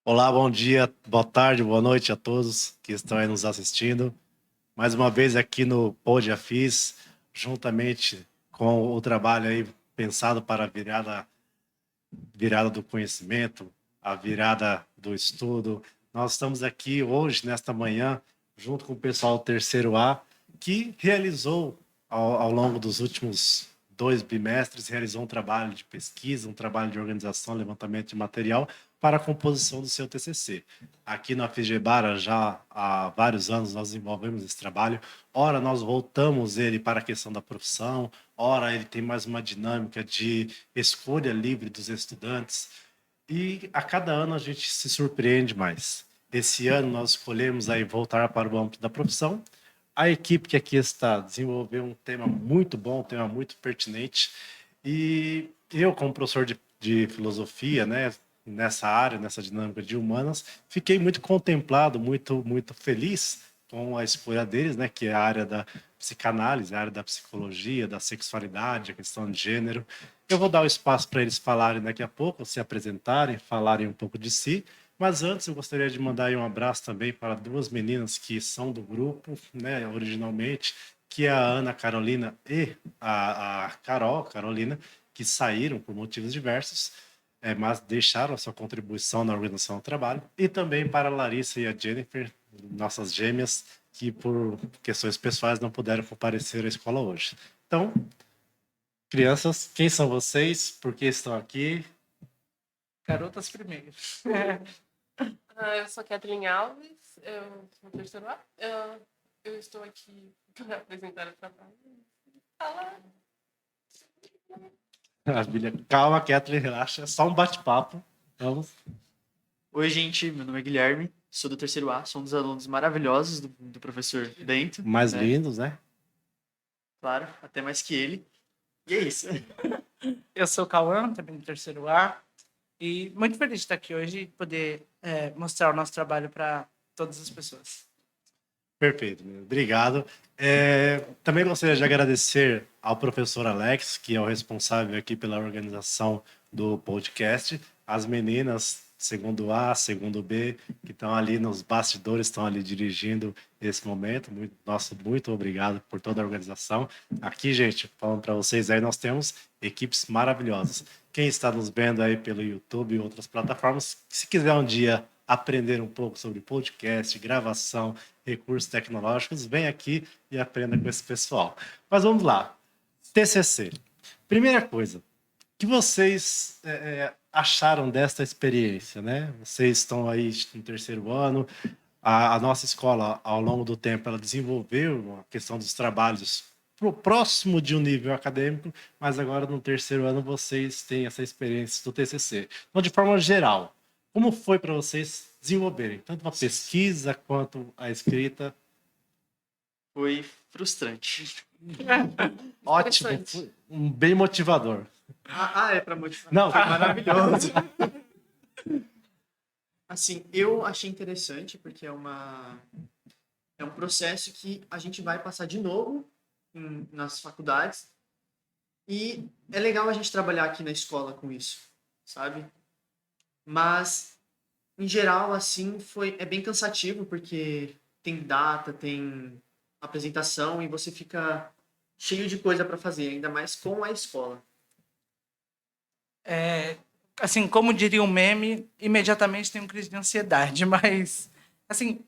Olá, bom dia, boa tarde, boa noite a todos que estão aí nos assistindo. Mais uma vez aqui no Pod Afis, juntamente com o trabalho aí pensado para a virada do conhecimento, a virada do estudo. Nós estamos aqui hoje, nesta manhã, junto com o pessoal do terceiro A, que realizou, ao longo dos últimos 2 bimestres, realizou um trabalho de pesquisa, um trabalho de organização, levantamento de material para a composição do seu TCC. Aqui na FGBara, já há vários anos, nós desenvolvemos esse trabalho. Ora, nós voltamos ele para a questão da profissão, ora, ele tem mais uma dinâmica de escolha livre dos estudantes. E a cada ano a gente se surpreende mais. Esse ano nós escolhemos aí voltar para o âmbito da profissão. A equipe que aqui está desenvolveu um tema muito bom, um tema muito pertinente. E eu, como professor de filosofia, né, nessa área, nessa dinâmica de humanas, fiquei muito contemplado, muito feliz com a escolha deles, né, que é a área da psicanálise, a área da psicologia, da sexualidade, a questão de gênero. Eu vou dar o espaço para eles falarem daqui a pouco, se apresentarem, falarem um pouco de si. Mas antes eu gostaria de mandar aí um abraço também para duas meninas que são do grupo, né, originalmente, que é a Ana Carolina e a Carol Carolina, que saíram por motivos diversos, mas deixaram a sua contribuição na organização do trabalho. E também para a Larissa e a Jennifer, nossas gêmeas, que por questões pessoais não puderam comparecer à escola hoje. Então, crianças, quem são vocês? Por que estão aqui? Garotas primeiro. Eu sou Kathleen Alves, eu sou terceiro A. Eu estou aqui para apresentar o trabalho. Fala. Maravilha. Calma, Kathleen, relaxa. É só um bate-papo. Vamos. Oi, gente. Meu nome é Guilherme, sou do terceiro A, sou um dos alunos maravilhosos do professor Bento. Mais né? lindos, né? Claro, até mais que ele. E é isso. Eu sou o Cauã, também do terceiro A. E muito feliz de estar aqui hoje e poder mostrar o nosso trabalho para todas as pessoas. Perfeito, obrigado. Também gostaria de agradecer ao professor Alex, que é o responsável aqui pela organização do podcast, as meninas, segundo A, segundo B, que estão ali nos bastidores, estão ali dirigindo esse momento. Muito obrigado por toda a organização. Aqui, gente, falando para vocês, aí nós temos equipes maravilhosas. Quem está nos vendo aí pelo YouTube e outras plataformas, se quiser um dia aprender um pouco sobre podcast, gravação, recursos tecnológicos, vem aqui e aprenda com esse pessoal. Mas vamos lá. TCC. Primeira coisa, o que vocês acharam desta experiência, né? Vocês estão aí no terceiro ano, a nossa escola, ao longo do tempo, ela desenvolveu a questão dos trabalhos próximo de um nível acadêmico, mas agora no terceiro ano vocês têm essa experiência do TCC. Então, de forma geral, como foi para vocês desenvolverem tanto a pesquisa quanto a escrita? Foi frustrante. Ótimo, bem motivador. É pra motivar. Não, Foi maravilhoso. Assim, eu achei interessante porque é um processo que a gente vai passar de novo nas faculdades e é legal a gente trabalhar aqui na escola com isso, sabe? Mas em geral, assim, é bem cansativo, porque tem data, tem apresentação, e você fica cheio de coisa para fazer, ainda mais com a escola. Assim, como diria um meme, imediatamente tem uma crise de ansiedade, mas, assim,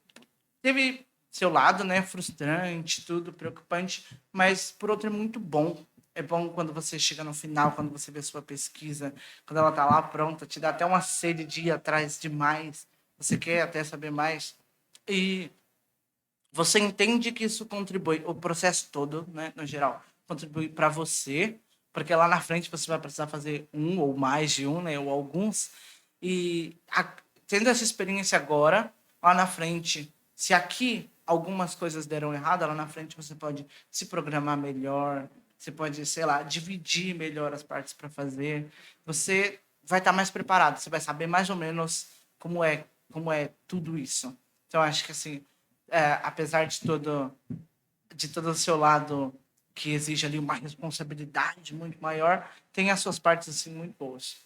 teve seu lado, né, frustrante, tudo, preocupante, mas, por outro, é muito bom. É bom quando você chega no final, quando você vê a sua pesquisa, quando ela tá lá pronta, te dá até uma sede de ir atrás de mais, você quer até saber mais. E você entende que isso contribui, o processo todo, né, no geral, contribui para você, porque lá na frente você vai precisar fazer um ou mais de um, né, ou alguns, e tendo essa experiência agora, lá na frente, se aqui algumas coisas deram errado, lá na frente você pode se programar melhor, você pode, sei lá, dividir melhor as partes para fazer, você vai estar mais preparado, você vai saber mais ou menos como é tudo isso. Então, acho que, assim, apesar de todo o seu lado que exige ali uma responsabilidade muito maior, tem as suas partes assim muito boas.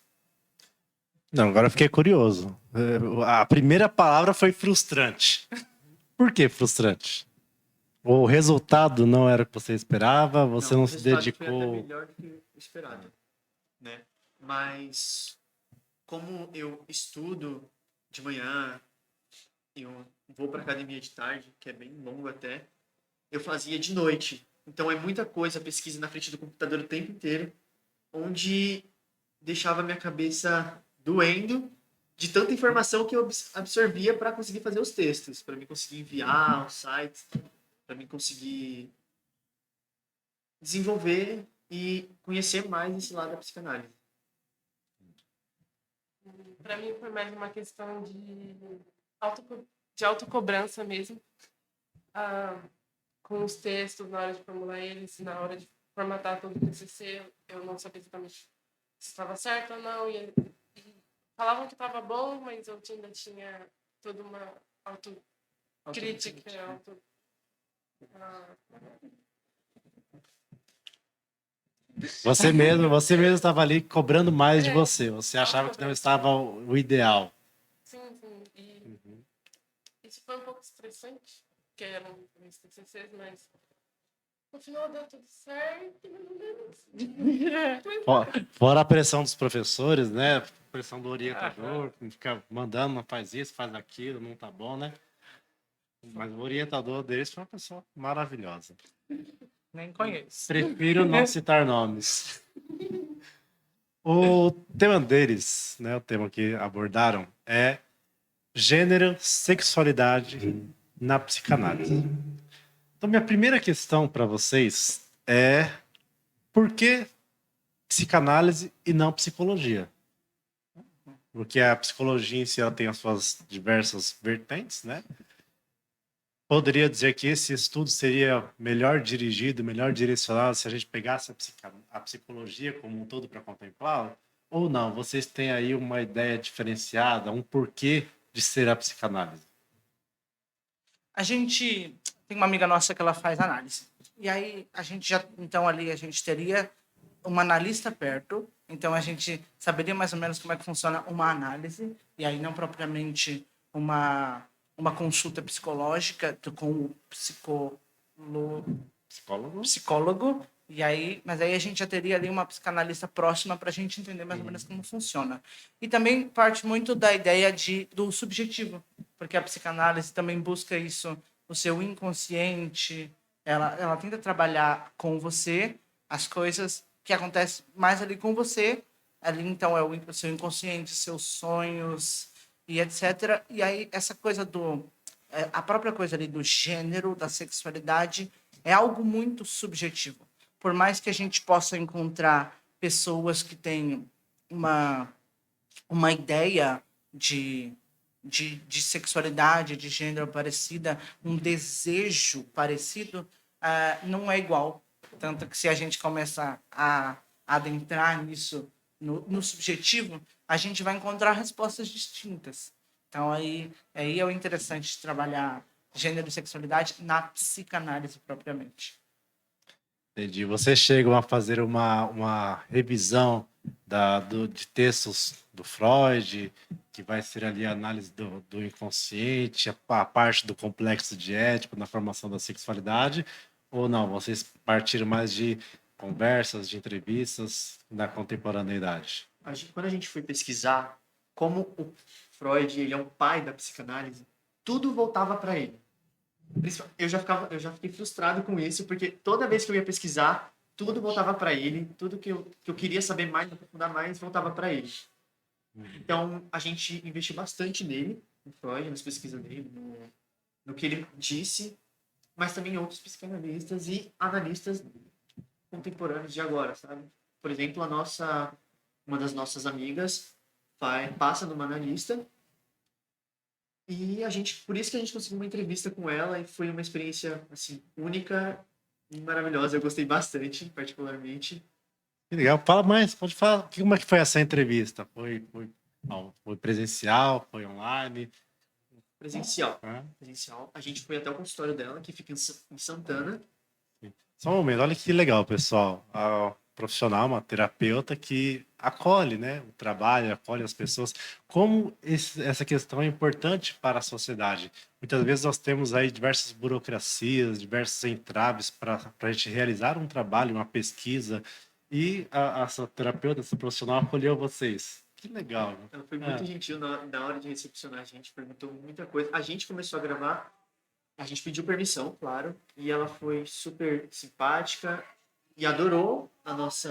Não, agora eu fiquei curioso. A primeira palavra foi frustrante. Por que frustrante? O resultado não era o que você esperava, você Não, não o se resultado foi até dedicou. melhor do que o esperado, né? Mas como eu estudo de manhã, eu vou para academia de tarde, que é bem longo até, eu fazia de noite. Então é muita coisa, pesquisa na frente do computador o tempo inteiro, onde deixava minha cabeça doendo de tanta informação que eu absorvia para conseguir fazer os textos, para mim conseguir enviar os sites, para mim conseguir desenvolver e conhecer mais esse lado da psicanálise. Para mim foi mais uma questão de autocobrança mesmo. Ah, com os textos, na hora de formular eles, na hora de formatar todo o TCC, eu não sabia exatamente se estava certo ou não. E falavam que estava bom, mas eu ainda tinha toda uma autocrítica. Ah, Você mesmo estava ali cobrando mais de é, você. Você achava que não autocobrança. estava o ideal. Sim, sim. E isso foi um pouco estressante, porque eram meus TCCs, mas no final deu tudo certo. Fora a pressão dos professores, né? A pressão do orientador, que fica mandando, não faz isso, faz aquilo, não tá bom, né? Mas o orientador deles foi uma pessoa maravilhosa. Nem conheço. Prefiro não citar nomes. O tema deles, né, o tema que abordaram é gênero, sexualidade na psicanálise. Então, minha primeira questão para vocês é por que psicanálise e não psicologia? Porque a psicologia em si ela tem as suas diversas vertentes, né? Poderia dizer que esse estudo seria melhor dirigido, melhor direcionado se a gente pegasse a psicologia como um todo para contemplá-la? Ou não? Vocês têm aí uma ideia diferenciada, um porquê de ser a psicanálise? A gente tem uma amiga nossa que ela faz análise. E aí a gente já, então ali a gente teria um analista perto, então a gente saberia mais ou menos como é que funciona uma análise, e aí não propriamente uma consulta psicológica com o Psicólogo? psicólogo, e aí, mas aí a gente já teria ali uma psicanalista próxima para a gente entender mais ou menos como funciona. E também parte muito da ideia do subjetivo, porque a psicanálise também busca isso, o seu inconsciente, ela tenta trabalhar com você as coisas que acontecem mais ali com você, ali então é o seu inconsciente, seus sonhos e etc. E aí essa coisa a própria coisa ali do gênero, da sexualidade, é algo muito subjetivo. Por mais que a gente possa encontrar pessoas que têm uma, uma ideia de sexualidade, de gênero parecida, um desejo parecido, não é igual. Tanto que se a gente começar a adentrar nisso, no subjetivo, a gente vai encontrar respostas distintas. Então, aí é o interessante de trabalhar gênero e sexualidade na psicanálise propriamente. Entendi. Vocês chegam a fazer uma revisão de textos do Freud, que vai ser ali a análise do inconsciente, a parte do complexo de Édipo na formação da sexualidade, ou não? Vocês partiram mais de conversas, de entrevistas na contemporaneidade? Quando a gente foi pesquisar como o Freud ele é um pai da psicanálise, tudo voltava para ele. Eu já fiquei frustrado com isso, porque toda vez que eu ia pesquisar, tudo voltava para ele, tudo que eu queria saber mais, aprofundar mais, voltava para ele. Então, a gente investiu bastante nele, no Freud, nas pesquisas dele, no que ele disse, mas também em outros psicanalistas e analistas contemporâneos de agora, sabe? Por exemplo, uma das nossas amigas passa numa analista e por isso que a gente conseguiu uma entrevista com ela e foi uma experiência assim única e maravilhosa. Eu gostei bastante, particularmente. Que legal. Fala mais, pode falar. Como é que foi essa entrevista? Foi presencial? Foi online? Presencial. Hã? Presencial. A gente foi até o consultório dela, que fica em Santana. Só um momento, olha que legal, pessoal. profissional, uma terapeuta que acolhe, né, o trabalho, acolhe as pessoas. Como essa questão é importante para a sociedade? Muitas vezes nós temos aí diversas burocracias, diversos entraves para a gente realizar um trabalho, uma pesquisa, e essa terapeuta, essa profissional acolheu vocês. Que legal, né? Ela foi muito gentil na hora de recepcionar a gente, perguntou muita coisa. A gente começou a gravar, a gente pediu permissão, claro, e ela foi super simpática e adorou o nosso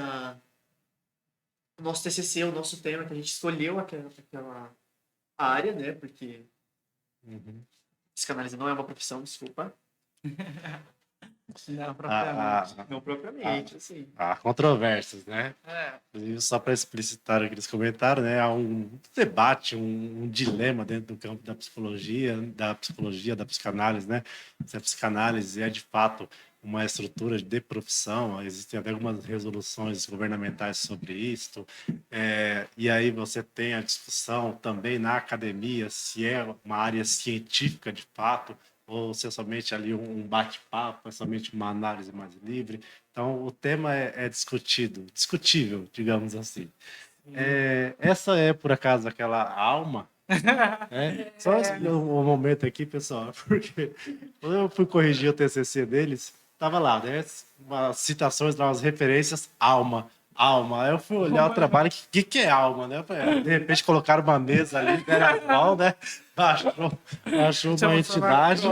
TCC, o nosso tema, que a gente escolheu aquela área, né? Porque Uhum. psicanálise não é uma profissão, desculpa. Não, Há, propriamente. há, Não propriamente, assim. há controvérsias, né? É. Inclusive, só para explicitar aqueles comentários, né, há um debate, um dilema dentro do campo da psicanálise, né? Se a psicanálise é de fato uma estrutura de profissão, existem até algumas resoluções governamentais sobre isso, e aí você tem a discussão também na academia se é uma área científica de fato, ou se é somente ali um bate-papo, é somente uma análise mais livre. Então, o tema é discutível, digamos assim. Essa é, por acaso, aquela alma? Só um momento aqui, pessoal, porque quando eu fui corrigir o TCC deles, estava lá, né? Umas citações, lá, umas referências, alma. Alma. Aí eu fui olhar o trabalho, o que é alma, né? Eu falei, de repente colocaram uma mesa ali, era qual, né? Achou uma entidade,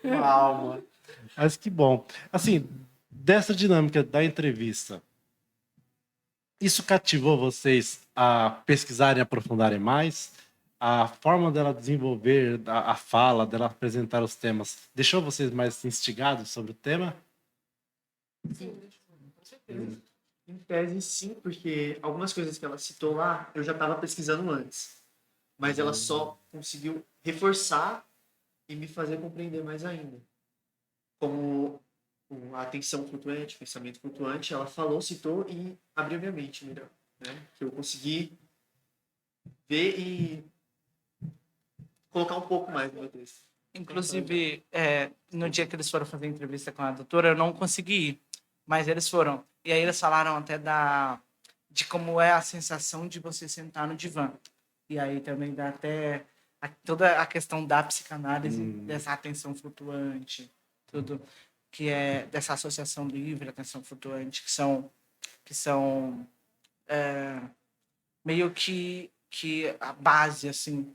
uma alma. Mas que bom. Assim, dessa dinâmica da entrevista, isso cativou vocês a pesquisarem, aprofundarem mais? A forma dela desenvolver a fala, dela apresentar os temas, deixou vocês mais instigados sobre o tema? Sim, com certeza. Em tese, sim, porque algumas coisas que ela citou lá, eu já estava pesquisando antes. Mas ela só conseguiu reforçar e me fazer compreender mais ainda. Como a atenção flutuante, pensamento flutuante, ela falou, citou e abriu minha mente melhor. Né? Que eu consegui ver e colocar um pouco mais no meu texto. Inclusive, no dia que eles foram fazer entrevista com a doutora, eu não consegui ir, mas eles foram. E aí eles falaram até de como é a sensação de você sentar no divã. E aí também dá até toda a questão da psicanálise, dessa atenção flutuante, tudo que é dessa associação livre, atenção flutuante, que são meio que a base assim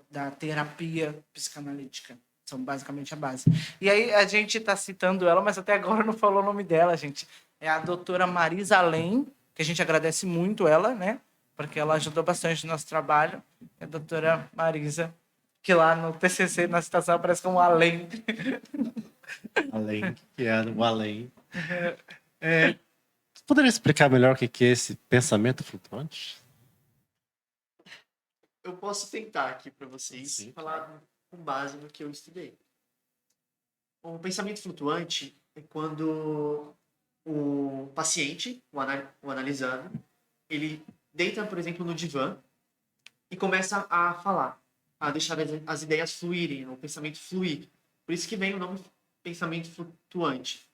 da terapia psicanalítica. São basicamente a base. E aí a gente está citando ela, mas até agora não falou o nome dela, gente. É a doutora Marisa Além, que a gente agradece muito ela, né? Porque ela ajudou bastante no nosso trabalho. É a doutora Marisa, que lá no TCC, na citação, aparece como Além. Além, que é o além. Poderia explicar melhor o que é esse pensamento flutuante? Eu posso tentar aqui para vocês Sim, falar com base no que eu estudei. O pensamento flutuante é quando o paciente, o analisando, ele deita, por exemplo, no divã e começa a falar, a deixar as ideias fluírem, o pensamento fluir. Por isso que vem o nome pensamento flutuante,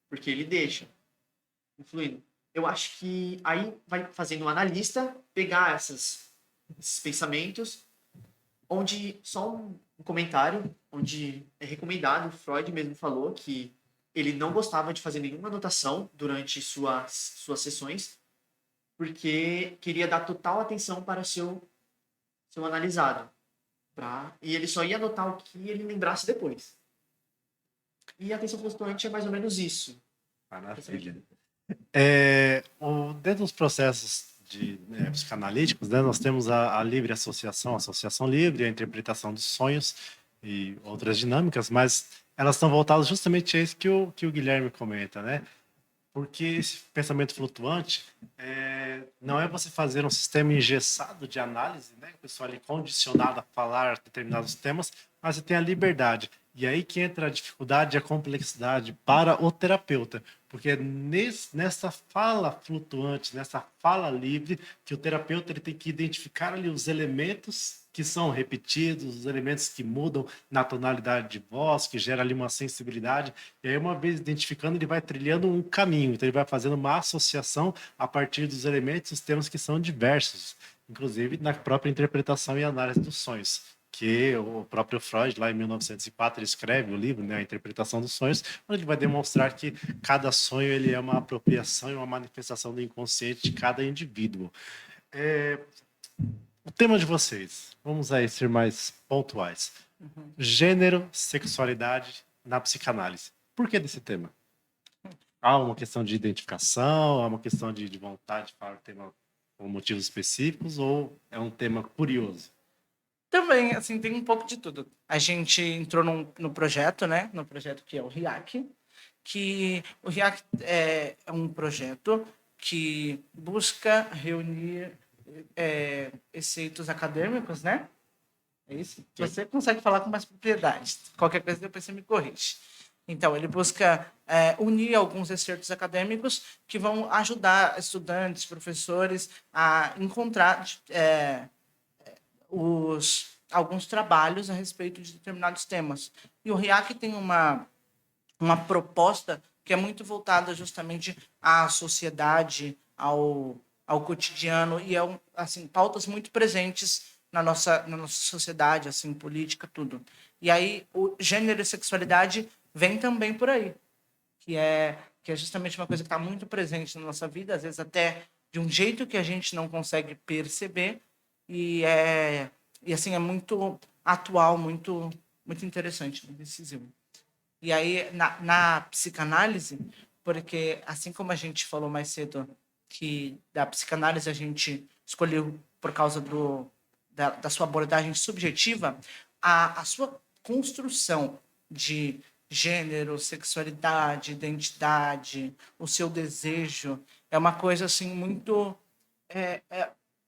porque ele deixa fluindo. Eu acho que aí vai fazendo o analista pegar esses pensamentos, onde só um comentário, onde é recomendado, Freud mesmo falou que ele não gostava de fazer nenhuma anotação durante suas sessões, porque queria dar total atenção para seu analisado. E ele só ia anotar o que ele lembrasse depois. E a atenção flutuante é mais ou menos isso. Maravilha. Dentro dos processos psicanalíticos, né, nós temos a livre associação, a associação livre, a interpretação dos sonhos e outras dinâmicas, mas elas estão voltadas justamente a isso que o Guilherme comenta, né? Porque esse pensamento flutuante não é você fazer um sistema engessado de análise, né? O pessoal é condicionado a falar determinados temas, mas você tem a liberdade. E aí que entra a dificuldade e a complexidade para o terapeuta, porque é nessa fala flutuante, nessa fala livre, que o terapeuta ele tem que identificar ali os elementos que são repetidos, os elementos que mudam na tonalidade de voz, que gera ali uma sensibilidade. E aí, uma vez identificando, ele vai trilhando um caminho. Então, ele vai fazendo uma associação a partir dos elementos, os temas que são diversos, inclusive na própria interpretação e análise dos sonhos. Que o próprio Freud, lá em 1904, ele escreve o livro, né, A Interpretação dos Sonhos, onde ele vai demonstrar que cada sonho ele é uma apropriação e uma manifestação do inconsciente de cada indivíduo. O tema de vocês, vamos aí ser mais pontuais. Gênero, sexualidade na psicanálise. Por que desse tema? Há uma questão de identificação, há uma questão de vontade de falar o tema por motivos específicos, ou é um tema curioso? Também, assim, tem um pouco de tudo. A gente entrou no projeto, né? No projeto que é o RIAC, que o RIAC é um projeto que busca reunir exceitos acadêmicos, né? É isso? Você consegue falar com mais propriedade. Qualquer coisa depois você me corrige. Então, ele busca unir alguns excertos acadêmicos que vão ajudar estudantes, professores a encontrar alguns trabalhos a respeito de determinados temas. E o RIAC tem uma proposta que é muito voltada justamente à sociedade, ao cotidiano, e assim, pautas muito presentes na nossa sociedade, assim, política, tudo. E aí, o gênero e sexualidade vem também por aí, que é justamente uma coisa que está muito presente na nossa vida, às vezes até de um jeito que a gente não consegue perceber, e assim, é muito atual, muito interessante, muito decisivo. E aí, na psicanálise, porque assim como a gente falou mais cedo, que da psicanálise a gente escolheu por causa da sua abordagem subjetiva, a sua construção de gênero, sexualidade, identidade, o seu desejo, é uma coisa assim muito...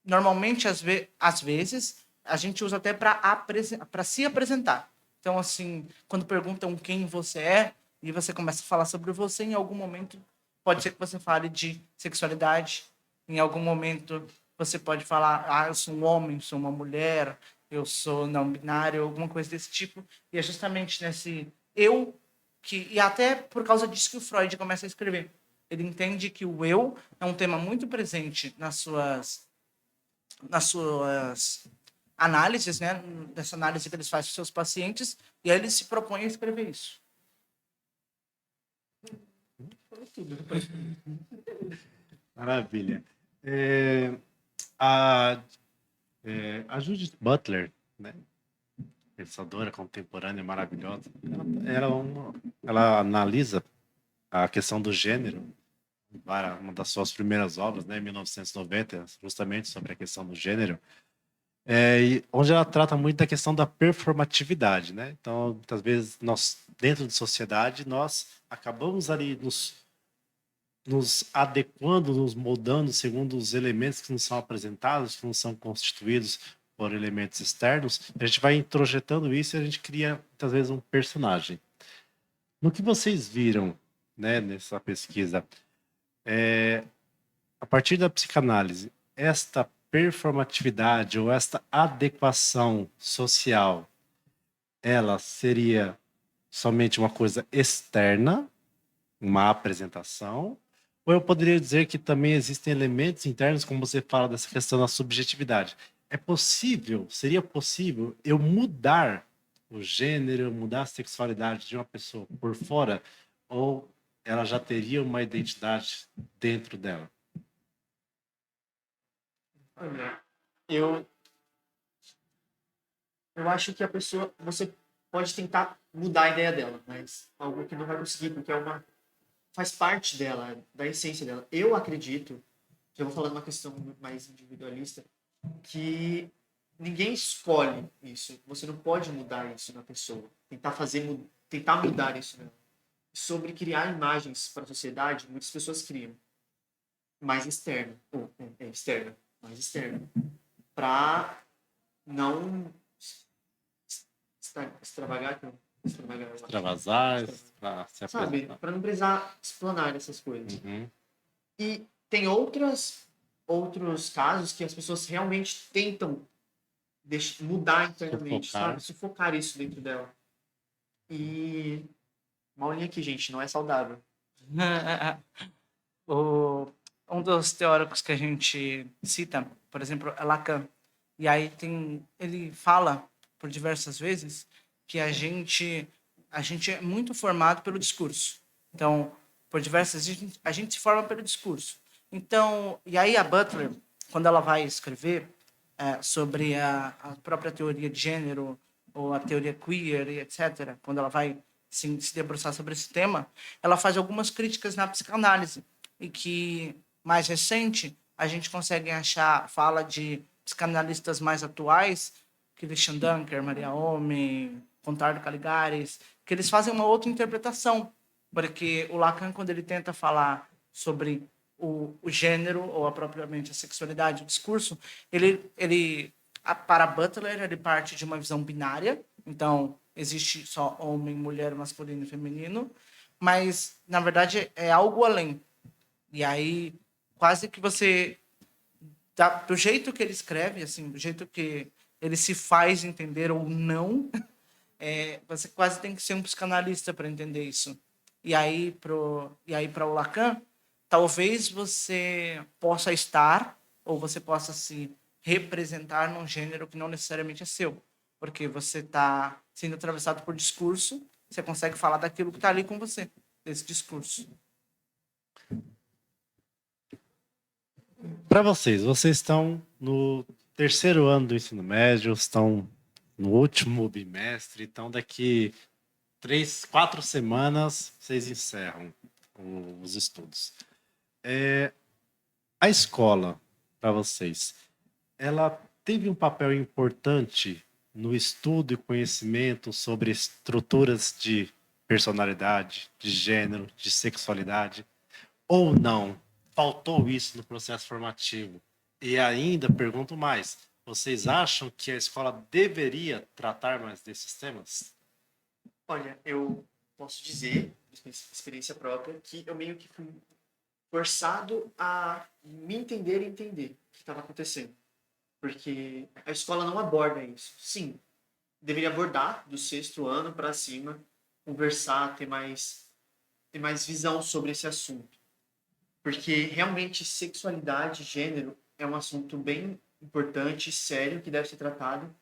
normalmente, às vezes, a gente usa até para se apresentar. Então, assim, quando perguntam quem você é, e você começa a falar sobre você, em algum momento, pode ser que você fale de sexualidade, em algum momento você pode falar, eu sou um homem, sou uma mulher, eu sou não binário, alguma coisa desse tipo. E é justamente nesse eu e até por causa disso que o Freud começa a escrever. Ele entende que o eu é um tema muito presente nas suas análises, né? Dessa análise que eles fazem com seus pacientes, e aí ele se propõe a escrever isso. Maravilha. A Judith Butler, né, pensadora contemporânea maravilhosa, ela analisa a questão do gênero, uma das suas primeiras obras, né, em 1990, justamente sobre a questão do gênero, onde ela trata muito da questão da performatividade, né? Então, muitas vezes, nós, dentro de sociedade, nós acabamos ali nos adequando, nos moldando segundo os elementos que nos são apresentados, que nos são constituídos por elementos externos. A gente vai introjetando isso e a gente cria, muitas vezes, um personagem. No que vocês viram, né, nessa pesquisa, a partir da psicanálise, esta performatividade ou esta adequação social, ela seria somente uma coisa externa, uma apresentação, ou eu poderia dizer que também existem elementos internos, como você fala dessa questão da subjetividade? Seria possível eu mudar o gênero, mudar a sexualidade de uma pessoa por fora, ou ela já teria uma identidade dentro dela? Olha, eu acho que a pessoa, você pode tentar mudar a ideia dela, mas algo que não vai conseguir, porque faz parte dela, da essência dela. Eu acredito, já vou falando uma questão mais individualista, que ninguém escolhe isso. Você não pode mudar isso na pessoa. Tentar mudar isso nela. Sobre criar imagens para a sociedade, muitas pessoas criam. Mais externa. Mais externa. Para não extravasar, para se sabe? apresentar. Para não precisar explanar essas coisas. Uhum. E tem outros casos que as pessoas realmente tentam mudar internamente, Sufocar. sabe? Sufocar isso dentro dela. E uma aulinha aqui, gente, não é saudável. Um dos teóricos que a gente cita, por exemplo, é Lacan. E aí ele fala por diversas vezes que a gente é muito formado pelo discurso. Então, por diversas vezes a gente se forma pelo discurso. Então, e aí a Butler, quando ela vai escrever sobre a própria teoria de gênero ou a teoria queer e etc., quando ela vai se debruçar sobre esse tema, ela faz algumas críticas na psicanálise e que mais recente a gente consegue achar fala de psicanalistas mais atuais, Christian Dunker, Maria Homem, Contardo Caligares, que eles fazem uma outra interpretação, porque o Lacan, quando ele tenta falar sobre o gênero ou propriamente a sexualidade, o discurso, para Butler, ele parte de uma visão binária, então existe só homem, mulher, masculino e feminino, mas na verdade é algo além. E aí quase que você do jeito que ele escreve, assim, do jeito que ele se faz entender ou não, você quase tem que ser um psicanalista para entender isso. E aí para o Lacan, talvez você possa estar ou você possa se representar num gênero que não necessariamente é seu, porque você está sendo atravessado por discurso, você consegue falar daquilo que está ali com você, desse discurso. Para vocês estão no terceiro ano do ensino médio, estão no último bimestre, então daqui 4 semanas vocês encerram os estudos. A escola, para vocês, ela teve um papel importante no estudo e conhecimento sobre estruturas de personalidade, de gênero, de sexualidade, ou não? Faltou isso no processo formativo? E ainda pergunto mais, vocês acham que a escola deveria tratar mais desses temas? Olha, eu posso dizer, experiência própria, que eu meio que fui forçado a me entender e entender o que estava acontecendo. Porque a escola não aborda isso. Sim, deveria abordar do sexto ano para cima, conversar, ter mais visão sobre esse assunto. Porque realmente sexualidade, gênero, é um assunto bem importante, sério, que deve ser tratado.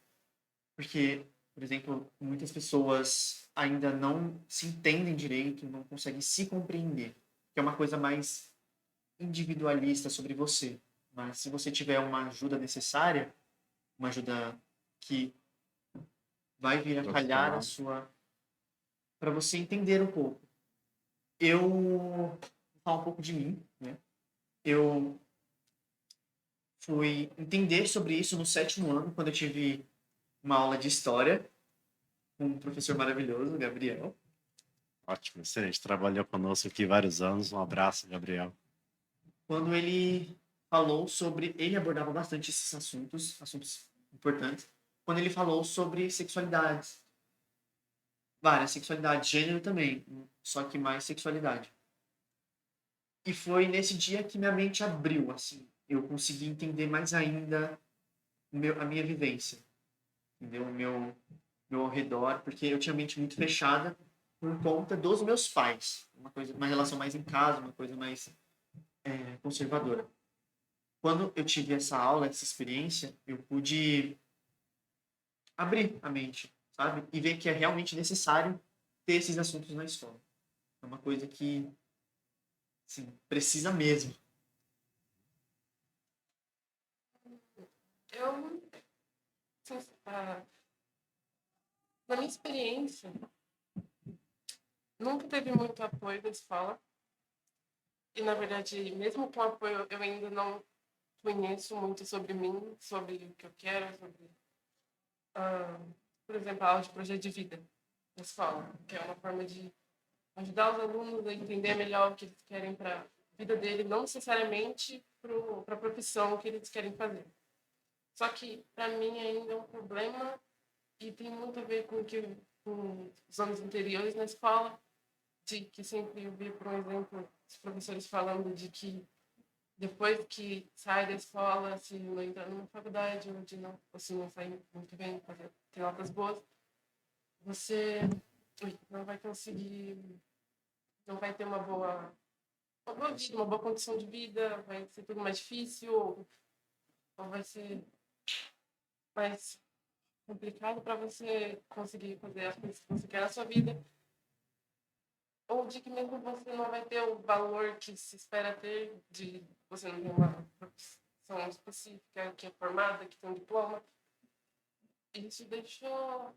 Porque, por exemplo, muitas pessoas ainda não se entendem direito, não conseguem se compreender. Que é uma coisa mais individualista sobre você. Mas se você tiver uma ajuda necessária, uma ajuda que vai vir a calhar a sua... para você entender um pouco. Eu vou falar um pouco de mim, né? Eu fui entender sobre isso no 7º ano, quando eu tive uma aula de história com um professor maravilhoso, Gabriel. Ótimo, excelente. Trabalhou conosco aqui vários anos. Um abraço, Gabriel. Quando ele falou sobre... Ele abordava bastante esses assuntos importantes. Quando ele falou sobre sexualidades. Várias sexualidades, gênero também, só que mais sexualidade. E foi nesse dia que minha mente abriu, assim. Eu consegui entender mais ainda a minha vivência, entendeu? O meu ao redor, porque eu tinha a mente muito fechada por conta dos meus pais. Uma relação mais em casa, uma coisa mais conservadora. Quando eu tive essa aula, essa experiência, eu pude abrir a mente, sabe? E ver que é realmente necessário ter esses assuntos na escola. É uma coisa que, assim, precisa mesmo. Eu, na minha experiência, nunca teve muito apoio da escola. E, na verdade, mesmo com apoio, eu ainda não conheço muito sobre mim, sobre o que eu quero, sobre, por exemplo, a aula de projeto de vida na escola, que é uma forma de ajudar os alunos a entender melhor o que eles querem para a vida dele, não necessariamente para a profissão que eles querem fazer. Só que, para mim, ainda é um problema e tem muito a ver com os anos anteriores na escola, de que sempre eu vi, por exemplo, os professores falando de que depois que sai da escola, se não entrar numa faculdade, onde não, ou se não sair muito bem, ter notas boas, você não vai conseguir, não vai ter uma boa vida, uma boa condição de vida, vai ser tudo mais difícil, ou vai ser mais complicado para você conseguir fazer as coisas que você quer na sua vida, ou de que mesmo você não vai ter o valor que se espera ter, de você não ter uma profissão específica, que é formada, que tem um diploma. Isso deixou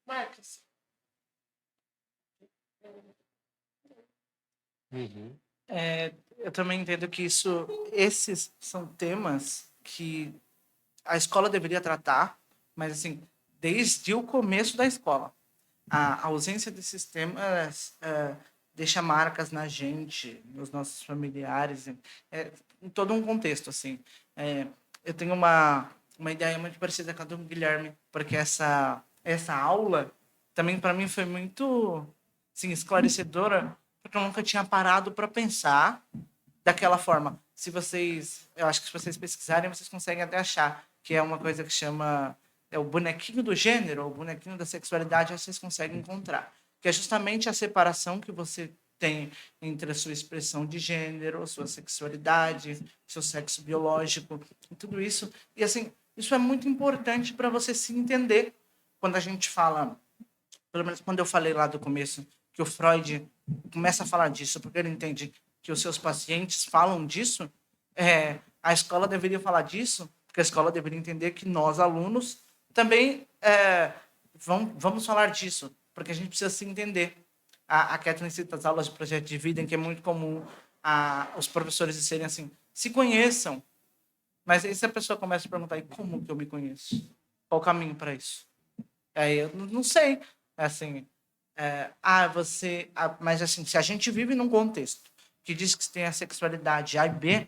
marcas. Uhum. Eu também entendo que esses são temas que a escola deveria tratar, mas assim, desde o começo da escola. A ausência desses temas deixa marcas na gente, nos nossos familiares, em todo um contexto, assim. Eu tenho uma ideia muito parecida com a do Guilherme, porque essa aula também para mim foi muito assim, esclarecedora, porque eu nunca tinha parado para pensar daquela forma. Eu acho que se vocês pesquisarem, vocês conseguem até achar que é uma coisa que chama o bonequinho do gênero, o bonequinho da sexualidade, vocês conseguem encontrar. Que é justamente a separação que você tem entre a sua expressão de gênero, sua sexualidade, seu sexo biológico, e tudo isso. E assim, isso é muito importante para você se entender. Quando a gente fala, pelo menos quando eu falei lá do começo, que o Freud começa a falar disso, porque ele entende que os seus pacientes falam disso, a escola deveria falar disso, porque a escola deveria entender que nós, alunos, também vamos falar disso, porque a gente precisa se entender. A Kathleen cita as aulas de projeto de vida, em que é muito comum os professores disserem assim, se conheçam, mas aí se a pessoa começa a perguntar, e como que eu me conheço? Qual o caminho para isso? Aí eu não sei, assim, mas assim, se a gente vive num contexto que diz que tem a sexualidade A e B,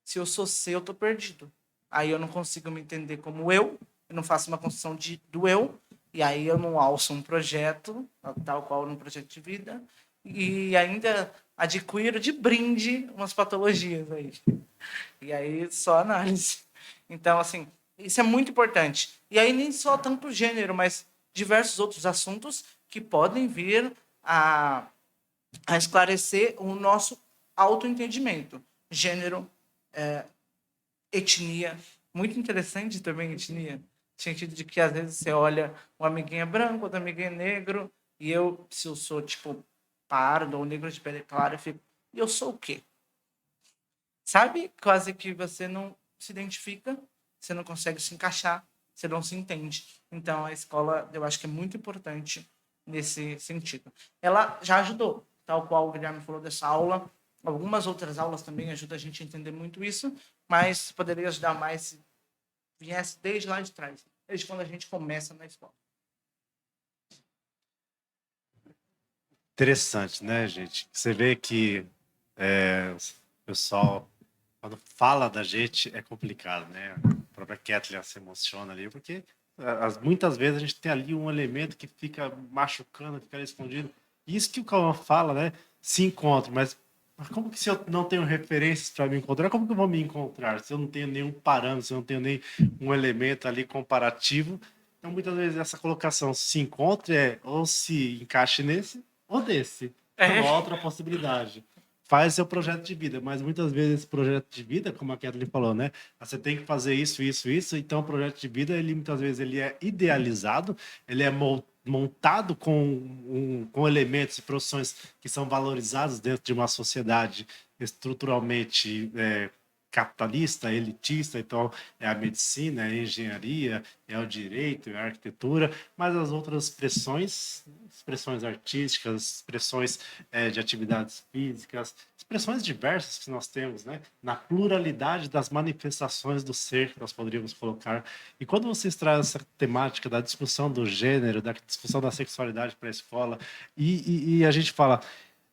se eu sou C, eu tô perdido. Aí eu não consigo me entender como eu não faço uma construção do eu, e aí eu não alço um projeto, tal qual num projeto de vida, e ainda adquiro de brinde umas patologias aí. E aí só análise. Então, assim, isso é muito importante. E aí nem só tanto o gênero, mas diversos outros assuntos que podem vir a esclarecer o nosso autoentendimento. Gênero, etnia, muito interessante também etnia, no sentido de que às vezes você olha um amiguinho é branco, outro amiguinho é negro, e eu, se eu sou tipo pardo ou negro de pele clara, eu fico, e eu sou o quê? Sabe? Quase que você não se identifica, você não consegue se encaixar, você não se entende. Então a escola, eu acho que é muito importante nesse sentido. Ela já ajudou, tal qual o Guilherme falou dessa aula. Algumas outras aulas também ajudam a gente a entender muito isso, mas poderia ajudar mais se viesse desde lá de trás, desde quando a gente começa na escola. Interessante, né, gente? Você vê que o pessoal, quando fala da gente, é complicado, né? A própria Kathleen se emociona ali, porque muitas vezes a gente tem ali um elemento que fica machucando, fica ali escondido. Isso que o Cauã fala, né? Se encontra, mas como que se eu não tenho referências para me encontrar, como que eu vou me encontrar? Se eu não tenho nenhum parâmetro, se eu não tenho nem um elemento ali comparativo. Então, muitas vezes, essa colocação se encontre ou se encaixe nesse ou desse. É uma outra possibilidade. Faz seu projeto de vida, mas muitas vezes esse projeto de vida, como a Kathleen falou, né? Você tem que fazer isso, isso, isso. Então, o projeto de vida, ele muitas vezes ele é idealizado, ele é montado com elementos e profissões que são valorizados dentro de uma sociedade estruturalmente capitalista, elitista, então é a medicina, é a engenharia, é o direito, é a arquitetura, mas as outras expressões artísticas, expressões de atividades físicas, expressões diversas que nós temos, né? Na pluralidade das manifestações do ser que nós poderíamos colocar. E quando vocês trazem essa temática da discussão do gênero, da discussão da sexualidade para a escola, e a gente fala,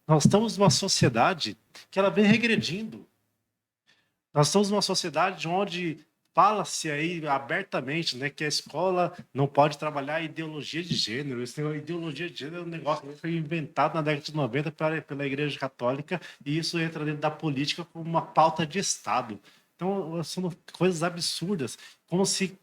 nós estamos numa sociedade que ela vem regredindo. Nós estamos numa sociedade onde fala-se aí abertamente, né, que a escola não pode trabalhar ideologia de gênero. Ideologia de gênero é um negócio que foi inventado na década de 90 pela Igreja Católica, e isso entra dentro da política como uma pauta de Estado. Então, são coisas absurdas. Como se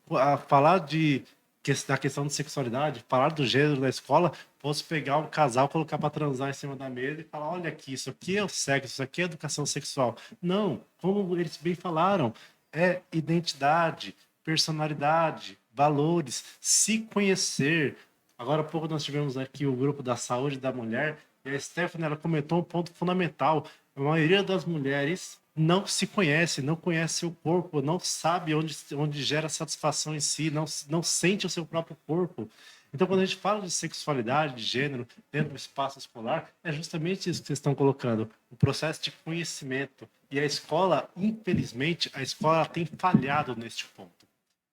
falar da questão de sexualidade, falar do gênero da escola, fosse pegar um casal, colocar para transar em cima da mesa e falar: olha aqui, isso aqui é o sexo, isso aqui é educação sexual. Não, como eles bem falaram, é identidade, personalidade, valores, se conhecer. Agora há pouco nós tivemos aqui o grupo da saúde da mulher, e a Stephanie, ela comentou um ponto fundamental. A maioria das mulheres não se conhece, não conhece seu corpo, não sabe onde gera satisfação em si, não sente o seu próprio corpo. Então, quando a gente fala de sexualidade, de gênero, dentro do espaço escolar, é justamente isso que vocês estão colocando, o processo de conhecimento. E a escola, infelizmente, a escola tem falhado neste ponto.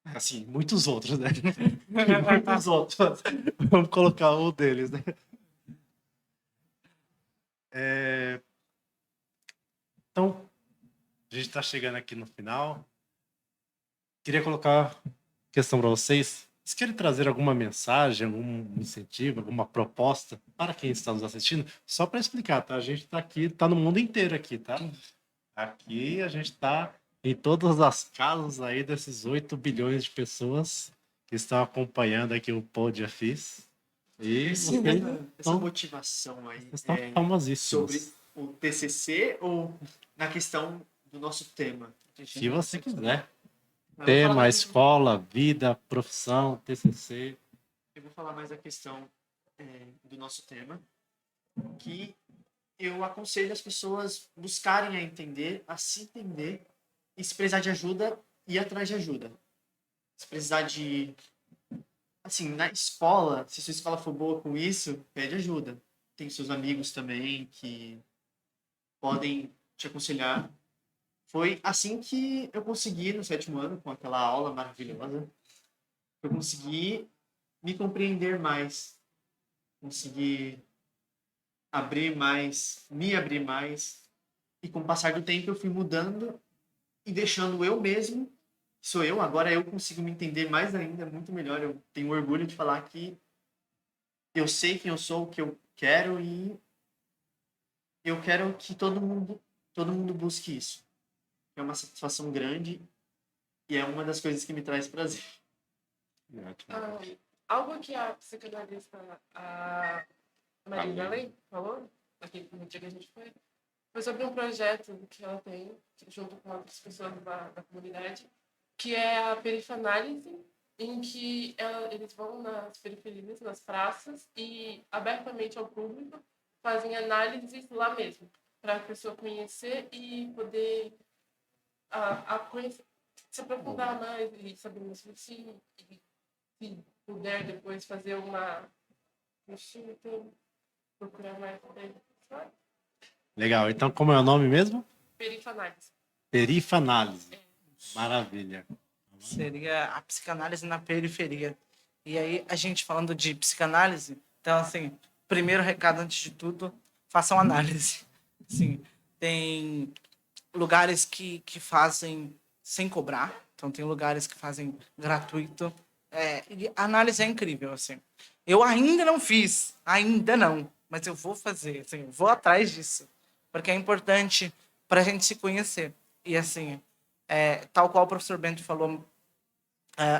Assim, muitos outros, né? Muitos outros. Vamos colocar um deles, né? Então, a gente está chegando aqui no final. Queria colocar questão para vocês. Vocês querem trazer alguma mensagem, algum incentivo, alguma proposta para quem está nos assistindo? Só para explicar, tá? A gente está aqui, está no mundo inteiro aqui, tá? Aqui a gente está em todas as casas aí desses 8 bilhões de pessoas que estão acompanhando aqui o Pod Afis. E Essa motivação aí estão famosíssimos. sobre o TCC ou na questão do nosso tema? Se você quiser. Eu vou falar Tema, mais- escola, vida, profissão, TCC. Eu vou falar mais a questão do nosso tema, que eu aconselho as pessoas buscarem a entender, a se entender, e se precisar de ajuda, ir atrás de ajuda. Se precisar de... Assim, na escola, se sua escola for boa com isso, pede ajuda. Tem seus amigos também que podem te aconselhar. Foi assim que eu consegui, no 7º ano, com aquela aula maravilhosa, eu consegui me compreender mais, consegui abrir mais, me abrir mais, e com o passar do tempo eu fui mudando e deixando eu mesmo, que sou eu, agora eu consigo me entender mais ainda, muito melhor. Eu tenho orgulho de falar que eu sei quem eu sou, o que eu quero, e eu quero que todo mundo busque isso. É uma satisfação grande e é uma das coisas que me traz prazer. Algo que a psicanalista, a Maria Lei, falou, no dia que a gente foi sobre um projeto que ela tem, junto com outras pessoas da comunidade, que é a perifanálise, em que eles vão nas periferias, nas praças, e abertamente ao público fazem análises lá mesmo, para a pessoa conhecer e poder conhecer, se aprofundar mais e saber mais sobre si, e se puder depois fazer uma consulta, procurar mais sobre sabe? Legal. Então, como é o nome mesmo? Perifanálise. Perifanálise. Maravilha. Seria a psicanálise na periferia. E aí, a gente falando de psicanálise, então, assim, primeiro recado, antes de tudo, façam análise. Assim, tem lugares que fazem sem cobrar, então tem lugares que fazem gratuito. E a análise é incrível, assim. Eu ainda não fiz, ainda não, mas eu vou fazer, assim, eu vou atrás disso, porque é importante para a gente se conhecer. E, assim, tal qual o professor Bento falou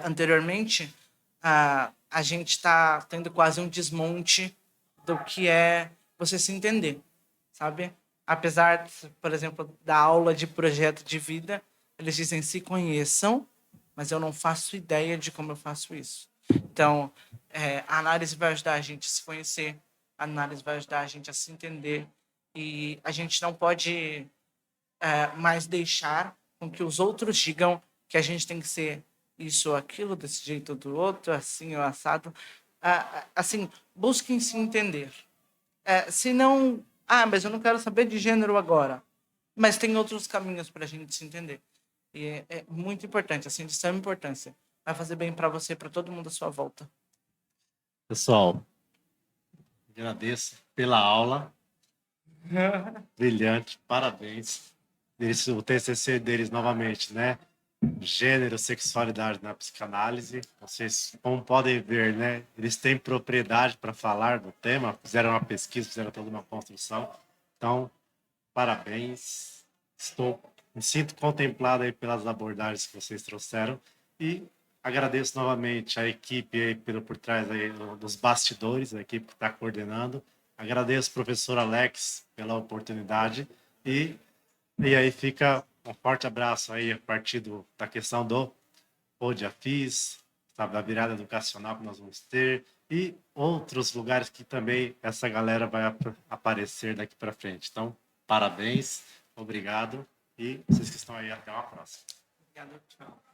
anteriormente, a gente está tendo quase um desmonte do que é você se entender, sabe? Apesar, por exemplo, da aula de projeto de vida, eles dizem se conheçam, mas eu não faço ideia de como eu faço isso. Então, a análise vai ajudar a gente a se conhecer, a análise vai ajudar a gente a se entender, e a gente não pode mais deixar com que os outros digam que a gente tem que ser isso ou aquilo, desse jeito ou do outro, assim ou assado. Assim, busquem se entender. Se não... mas eu não quero saber de gênero agora. Mas tem outros caminhos para a gente se entender. E é muito importante, assim, de extrema importância. Vai fazer bem para você, para todo mundo à sua volta. Pessoal, agradeço pela aula. Brilhante, parabéns. O TCC deles novamente, né? gênero, sexualidade na psicanálise. Vocês, como podem ver, né, eles têm propriedade para falar do tema, fizeram uma pesquisa, fizeram toda uma construção. Então, parabéns. Me sinto contemplado aí pelas abordagens que vocês trouxeram e agradeço novamente a equipe aí por trás aí dos bastidores, a equipe que está coordenando. Agradeço, professor Alex, pela oportunidade e aí fica um forte abraço aí a partir da questão do PodAFIS, sabe, da virada educacional que nós vamos ter e outros lugares que também essa galera vai aparecer daqui para frente. Então, parabéns, obrigado e vocês que estão aí, até uma próxima. Obrigado, tchau.